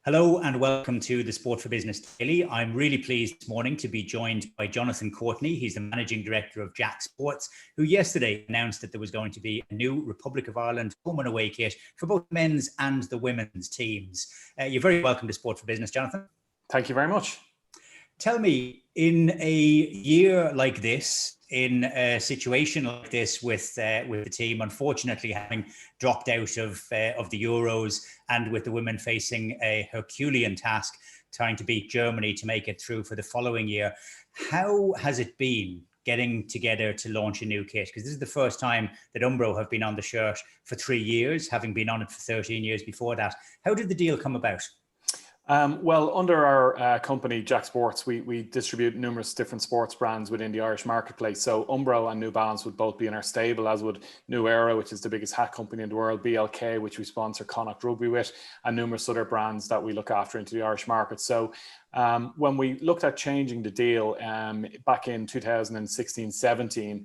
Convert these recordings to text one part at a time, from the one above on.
Hello and welcome to the Sport for Business Daily. I'm really pleased this morning to be joined by Jonathan Courtenay. He's the Managing Director of JACC Sports, who yesterday announced that there was going to be a new Republic of Ireland home and away kit for both men's and the women's teams. You're very welcome to Sport for Business, Jonathan. Thank you very much. Tell me, in a year like this, in a situation like this with the team unfortunately having dropped out of the Euros and with the women facing a Herculean task trying to beat Germany to make it through for the following year, how has it been getting together to launch a new kit? Because this is the first time that Umbro have been on the shirt for 3 years, having been on it for 13 years before that. How did the deal come about? Well, under our company, JACC Sports, we distribute numerous different sports brands within the Irish marketplace. So Umbro and New Balance would both be in our stable, as would New Era, which is the biggest hat company in the world, BLK, which we sponsor Connacht Rugby with, and numerous other brands that we look after into the Irish market. So when we looked at changing the deal back in 2016-17,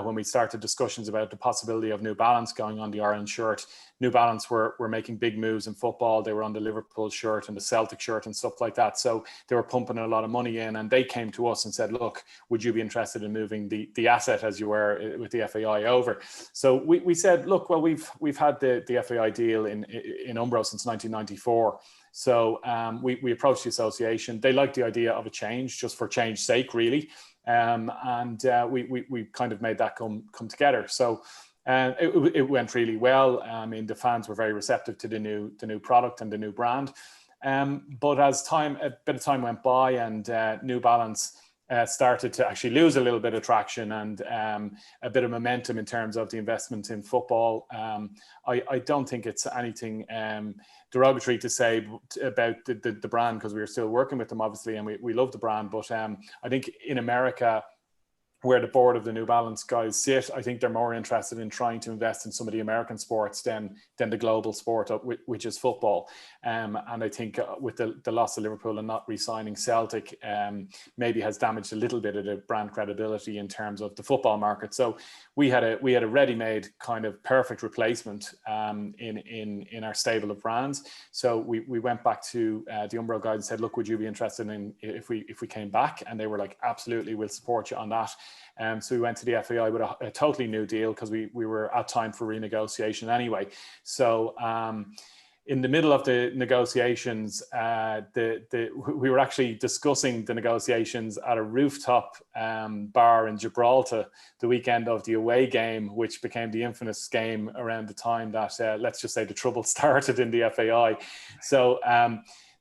when we started discussions about the possibility of New Balance going on the Ireland shirt, New Balance were making big moves in football. They were on the Liverpool shirt and the Celtic shirt and stuff like that. So they were pumping a lot of money in, and they came to us and said, look, would you be interested in moving the asset, as you were with the FAI, over? So we said, look, well, we've had the FAI deal in Umbro since 1994. So we approached the association. They liked the idea of a change, just for change's sake, really. And we kind of made that come together. So it went really well. I mean, the fans were very receptive to the new product and the new brand. But as a bit of time went by and New Balance started to actually lose a little bit of traction and a bit of momentum in terms of the investment in football, I don't think it's anything derogatory to say about the brand, because we are still working with them, obviously, and we love the brand. But I think in America, where the board of the New Balance guys sit, I think they're more interested in trying to invest in some of the American sports than the global sport, which is football. And I think with the loss of Liverpool and not re-signing Celtic, maybe has damaged a little bit of the brand credibility in terms of the football market. So we had a ready-made kind of perfect replacement in our stable of brands. So we went back to the Umbro guys and said, look, would you be interested in if we came back? And they were like, absolutely, we'll support you on that. So we went to the FAI with a totally new deal, because we were at time for renegotiation anyway. So in the middle of the negotiations, we were actually discussing the negotiations at a rooftop bar in Gibraltar the weekend of the away game, which became the infamous game around the time that, let's just say, the trouble started in the FAI. So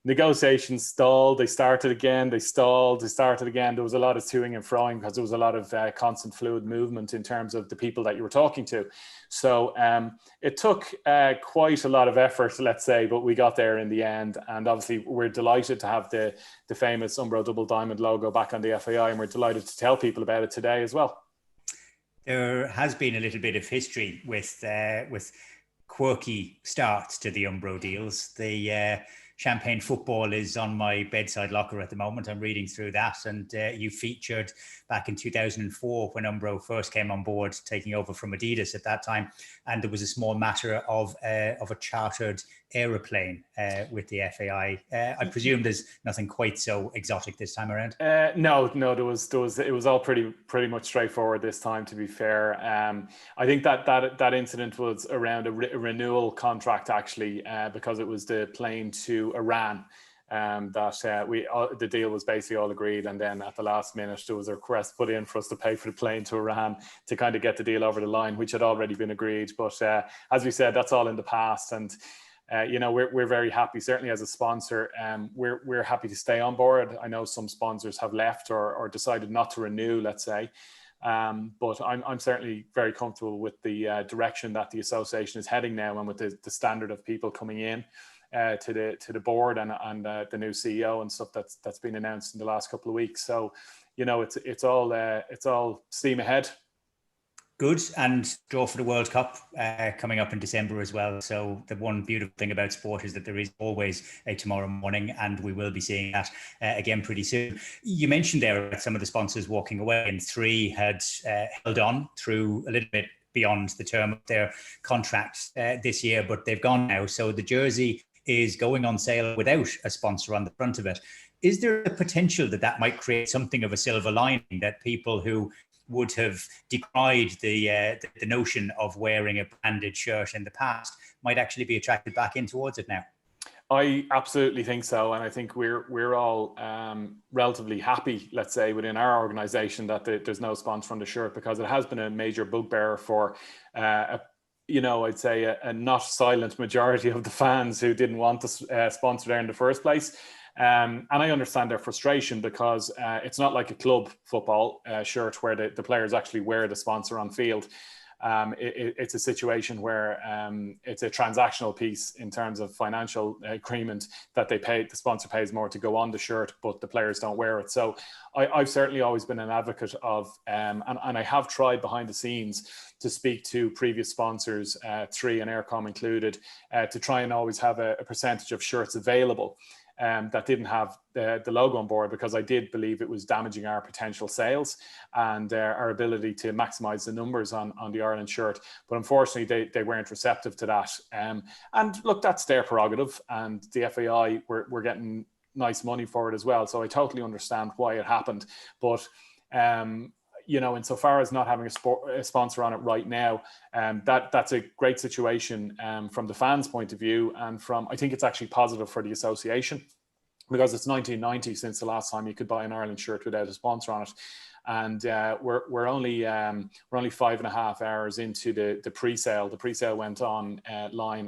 negotiations stalled, they started again, they stalled, they started again. There was a lot of toing and froing, because there was a lot of constant fluid movement in terms of the people that you were talking to. So it took quite a lot of effort, let's say, but we got there in the end. And obviously we're delighted to have the famous Umbro double diamond logo back on the FAI, and we're delighted to tell people about it today as well. There has been a little bit of history with quirky starts to the Umbro deals. The Champagne Football is on my bedside locker at the moment. I'm reading through that, and you featured back in 2004 when Umbro first came on board, taking over from Adidas at that time, and there was a small matter of a chartered aeroplane with the FAI. I presume there's nothing quite so exotic this time around. No, it was all pretty much straightforward this time, to be fair. I think that incident was around a renewal contract, actually, because it was the plane to Iran. The deal was basically all agreed, and then at the last minute there was a request put in for us to pay for the plane to Iran to kind of get the deal over the line, which had already been agreed. But as we said, that's all in the past, and we're very happy. Certainly as a sponsor, we're happy to stay on board. I know some sponsors have left or decided not to renew, let's say. But I'm certainly very comfortable with the direction that the association is heading now, and with the standard of people coming in to the board and the new CEO and stuff that's been announced in the last couple of weeks. So it's all steam ahead. Good, and draw for the World Cup coming up in December as well. So the one beautiful thing about sport is that there is always a tomorrow morning, and we will be seeing that again pretty soon. You mentioned there some of the sponsors walking away, and 3 had held on through a little bit beyond the term of their contracts this year, but they've gone now. So the jersey is going on sale without a sponsor on the front of it. Is there a potential that that might create something of a silver lining, that people who would have decried the notion of wearing a branded shirt in the past might actually be attracted back in towards it now? I absolutely think so, and I think we're all relatively happy, let's say, within our organisation that there's no sponsor on the shirt, because it has been a major bugbear for, I'd say a not silent majority of the fans who didn't want the sponsor there in the first place. And I understand their frustration, because it's not like a club football shirt where the players actually wear the sponsor on field. It's a situation where it's a transactional piece in terms of financial agreement, that the sponsor pays more to go on the shirt, but the players don't wear it. So I've certainly always been an advocate of, and I have tried behind the scenes to speak to previous sponsors, 3 and Aircom included, to try and always have a percentage of shirts available that didn't have the logo on board, because I did believe it was damaging our potential sales and our ability to maximize the numbers on the Ireland shirt. But unfortunately, they weren't receptive to that. And look, that's their prerogative, and the FAI were getting nice money for it as well. So I totally understand why it happened. But insofar as not having a sponsor on it right now, that's a great situation from the fans' point of view, and I think it's actually positive for the association, because it's 1990 since the last time you could buy an Ireland shirt without a sponsor on it. And we're only 5.5 hours into the pre-sale. The pre-sale went on line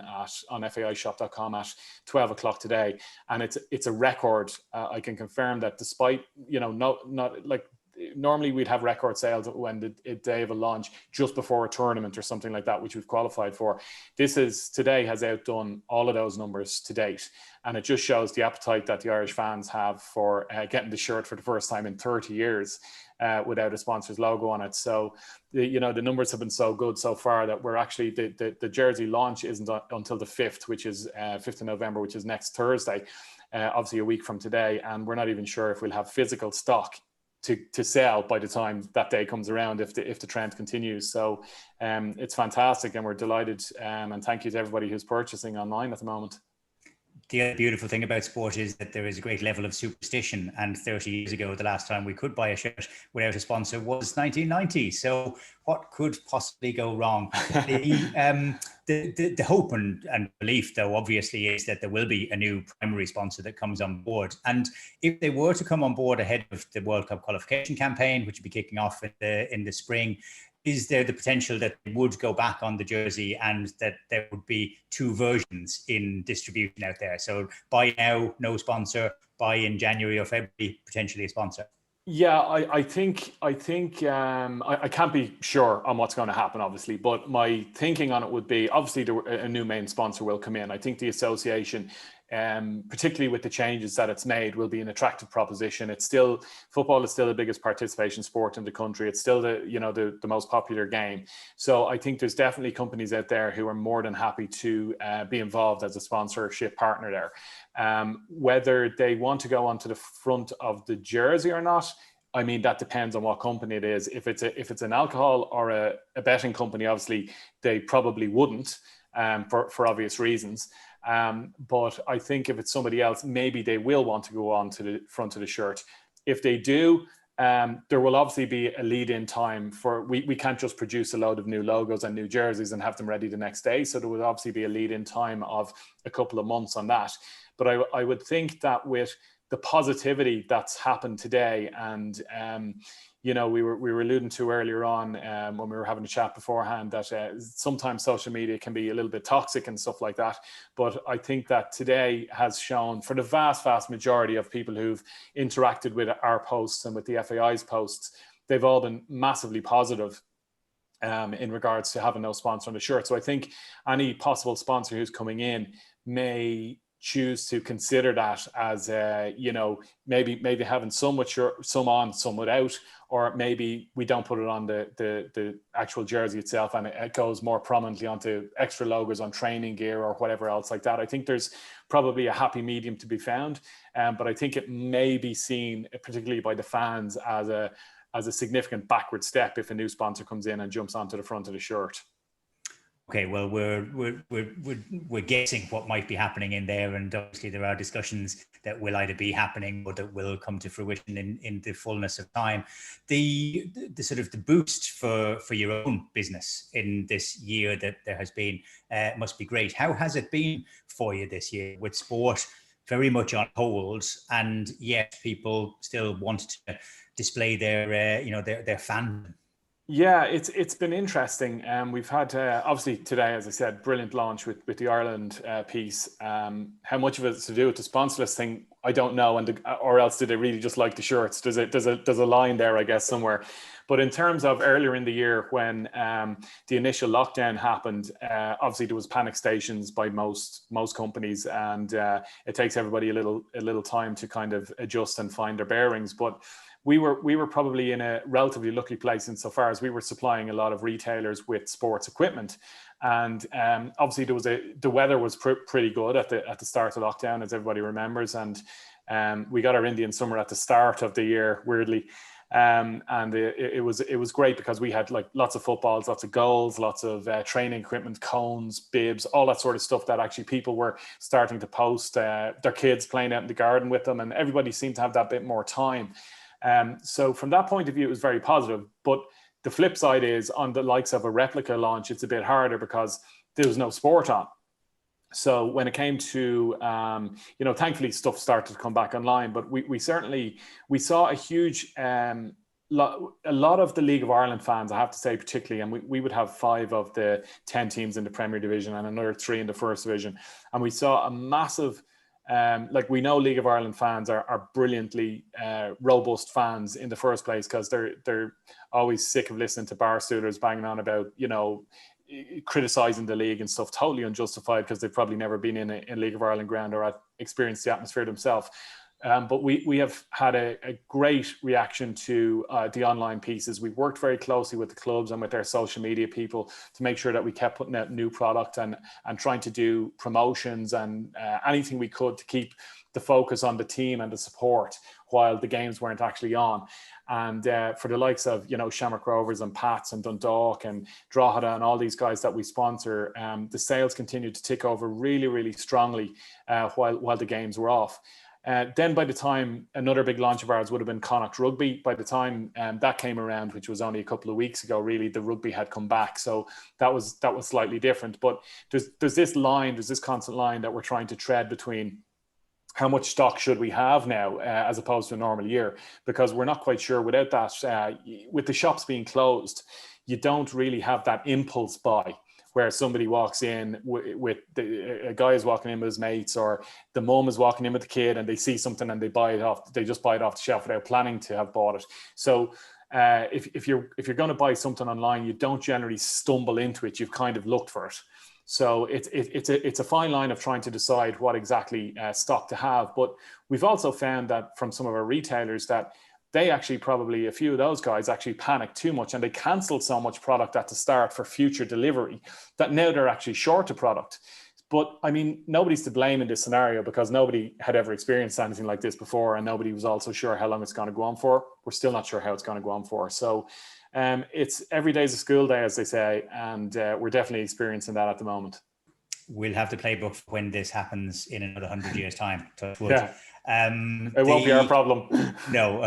on faishop.com at 12 o'clock today, and it's a record. I can confirm that, despite not like, normally we'd have record sales when the day of a launch just before a tournament or something like that, which we've qualified for. Today has outdone all of those numbers to date. And it just shows the appetite that the Irish fans have for getting the shirt for the first time in 30 years without a sponsor's logo on it. So, the numbers have been so good so far that we're actually, the jersey launch isn't until the 5th, which is 5th of November, which is next Thursday, obviously a week from today. And we're not even sure if we'll have physical stock to sell by the time that day comes around, if the trend continues. So it's fantastic, and we're delighted, and thank you to everybody who's purchasing online at the moment. The other beautiful thing about sport is that there is a great level of superstition, and 30 years ago, the last time we could buy a shirt without a sponsor was 1990. So what could possibly go wrong? The hope and belief, though, obviously, is that there will be a new primary sponsor that comes on board. And if they were to come on board ahead of the World Cup qualification campaign, which will be kicking off in the spring, is there the potential that they would go back on the jersey, and that there would be 2 versions in distribution out there? So buy now, no sponsor; buy in January or February, potentially a sponsor. Yeah, I think I can't be sure on what's going to happen, obviously, but my thinking on it would be, obviously a new main sponsor will come in. I think the association, particularly with the changes that it's made, will be an attractive proposition. Football is still the biggest participation sport in the country. It's still the most popular game. So I think there's definitely companies out there who are more than happy to be involved as a sponsorship partner there. Whether they want to go onto the front of the jersey or not, I mean, that depends on what company it is. If it's an alcohol or a betting company, obviously they probably wouldn't, for obvious reasons. But I think if it's somebody else, maybe they will want to go on to the front of the shirt. If they do, there will obviously be a lead-in time we can't just produce a load of new logos and new jerseys and have them ready the next day. So there would obviously be a lead-in time of a couple of months on that. But I would think that with the positivity that's happened today, and we were alluding to earlier on when we were having a chat beforehand that sometimes social media can be a little bit toxic and stuff like that. But I think that today has shown, for the vast majority of people who've interacted with our posts and with the FAI's posts, they've all been massively positive in regards to having no sponsor on the shirt. So I think any possible sponsor who's coming in may choose to consider that as maybe having some on, some without, or maybe we don't put it on the actual jersey itself and it goes more prominently onto extra logos on training gear or whatever else like that. I think there's probably a happy medium to be found, but I think it may be seen, particularly by the fans, as a significant backward step if a new sponsor comes in and jumps onto the front of the shirt. Okay, well, we're guessing what might be happening in there, and obviously there are discussions that will either be happening or that will come to fruition in the fullness of time. The sort of the boost for your own business in this year that there has been must be great. How has it been for you this year with sport very much on hold, and yet people still want to display their their fandom? Yeah, it's been interesting. We've had obviously today, as I said, brilliant launch with the Ireland piece. How much of it's to do with the sponsorless thing, I don't know, or else do they really just like the shirts? There's a line there, I guess, somewhere. But in terms of earlier in the year when the initial lockdown happened, obviously there was panic stations by most companies, and it takes everybody a little time to kind of adjust and find their bearings. But we were probably in a relatively lucky place insofar as we were supplying a lot of retailers with sports equipment, and obviously the weather was pretty good at the start of lockdown, as everybody remembers, and we got our Indian summer at the start of the year, weirdly, and it was great because we had like lots of footballs, lots of goals, lots of training equipment, cones, bibs, all that sort of stuff that actually people were starting to post their kids playing out in the garden with them, and everybody seemed to have that bit more time. So from that point of view, it was very positive. But the flip side is on the likes of a replica launch, it's a bit harder because there was no sport on. So when it came to, thankfully stuff started to come back online, but we saw a huge, a lot of the League of Ireland fans, I have to say particularly, and we would have 5 of the 10 teams in the Premier Division and another 3 in the First Division. And we saw a massive, we know League of Ireland fans are brilliantly robust fans in the first place, because they're always sick of listening to barstoolers banging on about, criticizing the league and stuff, totally unjustified, because they've probably never been in a League of Ireland ground or experienced the atmosphere themselves. But we have had a great reaction to the online pieces. We've worked very closely with the clubs and with their social media people to make sure that we kept putting out new product and trying to do promotions and anything we could to keep the focus on the team and the support while the games weren't actually on. And for the likes of, Shamrock Rovers and Pats and Dundalk and Drogheda and all these guys that we sponsor, the sales continued to tick over really, really strongly while the games were off. Then by the time another big launch of ours would have been Connacht Rugby, by the time that came around, which was only a couple of weeks ago, really, the rugby had come back. So that was slightly different. But there's this constant line that we're trying to tread between how much stock should we have now as opposed to a normal year, because we're not quite sure without that. With the shops being closed, you don't really have that impulse buy where somebody walks in with a guy is walking in with his mates, or the mum is walking in with the kid and they see something and they just buy it off the shelf without planning to have bought it. So if you're going to buy something online, you don't generally stumble into it. You've kind of looked for it. So it's a fine line of trying to decide what exactly stock to have. But we've also found that from some of our retailers that they actually, probably a few of those guys actually panicked too much, and they cancelled so much product at the start for future delivery that now they're actually short of product. But I mean, nobody's to blame in this scenario, because nobody had ever experienced anything like this before, and nobody was also sure how long it's going to go on for. We're still not sure how it's going to go on for. So it's every day's a school day, as they say, and we're definitely experiencing that at the moment. We'll have the playbook for when this happens in another 100 years' time. Yeah. It won't be our problem. No,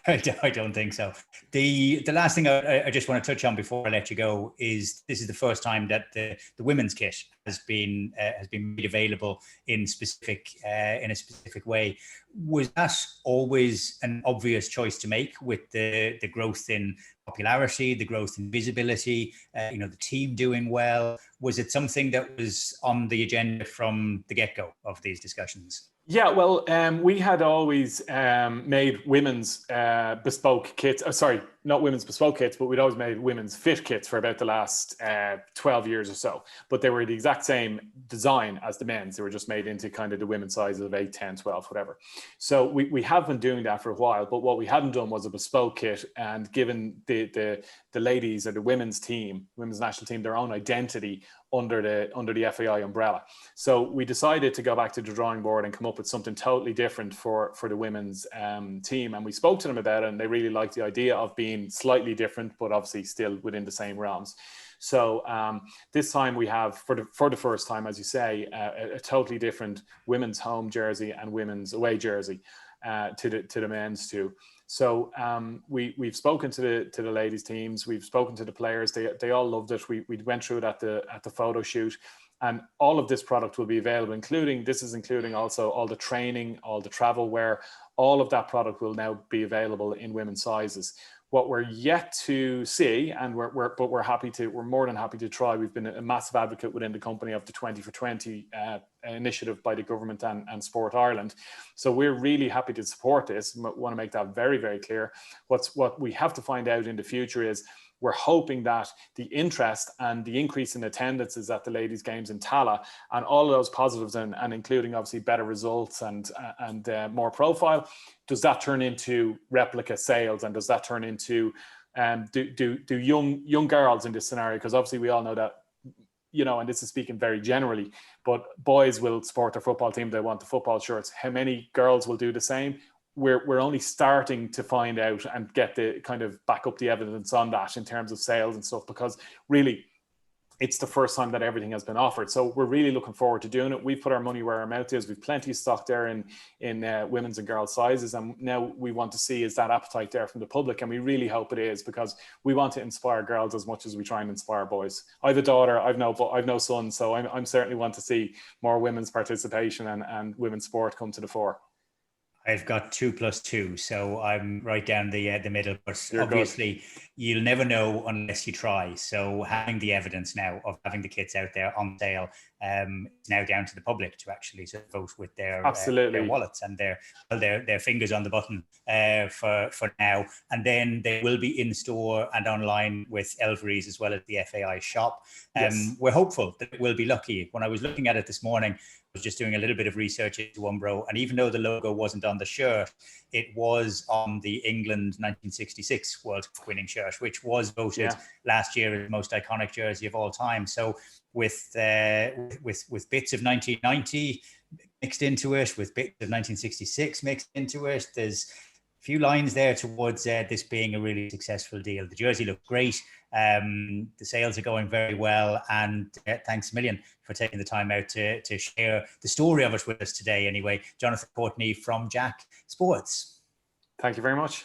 I don't think so. The last thing I just want to touch on before I let you go is this is the first time that the women's kit has been made available in a specific way. Was that always an obvious choice to make with the growth in popularity, the growth in visibility, the team doing well? Was it something that was on the agenda from the get-go of these discussions? Yeah, well, we had always made women's bespoke kits. Sorry, not women's bespoke kits, but we'd always made women's fit kits for about the last 12 years or so. But they were the exact same design as the men's. They were just made into kind of the women's sizes of 8, 10, 12, whatever. So we have been doing that for a while. But what we hadn't done was a bespoke kit, and given the ladies or the women's national team, their own identity under the FAI umbrella. So we decided to go back to the drawing board and come up with something totally different for the women's team. And we spoke to them about it, and they really liked the idea of being slightly different, but obviously still within the same realms. So this time we have, for the first time, as you say, a totally different women's home jersey and women's away jersey to the men's too. So we've spoken to the ladies teams, we've spoken to the players. They all loved it. We went through it at the photo shoot, and all of this product will be available, including also all the training, all the travel wear. All of that product will now be available in women's sizes. What we're yet to see, and we're more than happy to try. We've been a massive advocate within the company of the 20 for 20 initiative by the government and Sport Ireland. So we're really happy to support this. We want to make that very, very clear. What we have to find out in the future is, we're hoping that the interest and the increase in attendances at the ladies' games in Tala, and all of those positives, and including obviously better results and more profile, does that turn into replica sales, and does that turn into do young girls in this scenario? Because obviously we all know that, and this is speaking very generally, but boys will support their football team. They want the football shirts. How many girls will do the same? We're only starting to find out and get the kind of back up the evidence on that in terms of sales and stuff, because really it's the first time that everything has been offered. So we're really looking forward to doing it. We've put our money where our mouth is. We've plenty of stock there in women's and girls sizes. And now we want to see, is that appetite there from the public? And we really hope it is, because we want to inspire girls as much as we try and inspire boys. I have a daughter, I've no son, so I'm certainly want to see more women's participation and women's sport come to the fore. I've got 2 + 2, so I'm right down the middle. But You're obviously, good. You'll never know unless you try. So having the evidence now of having the kits out there on sale, it's now down to the public to actually sort of vote with their wallets and their fingers on the button for now. And then they will be in store and online with Elvery's as well as the FAI shop. Yes. We're hopeful that we'll be lucky. When I was looking at it this morning, I was just doing a little bit of research into Umbro, and even though the logo wasn't on the shirt, it was on the England 1966 World Cup winning shirt, which was voted last year as the most iconic jersey of all time. So with bits of 1990 mixed into it, with bits of 1966 mixed into it, there's a few lines there towards this being a really successful deal. The jersey looked great. The sales are going very well, and thanks a million for taking the time out to share the story of it with us today. Anyway, Jonathan Courtenay from JACC Sports. Thank you very much.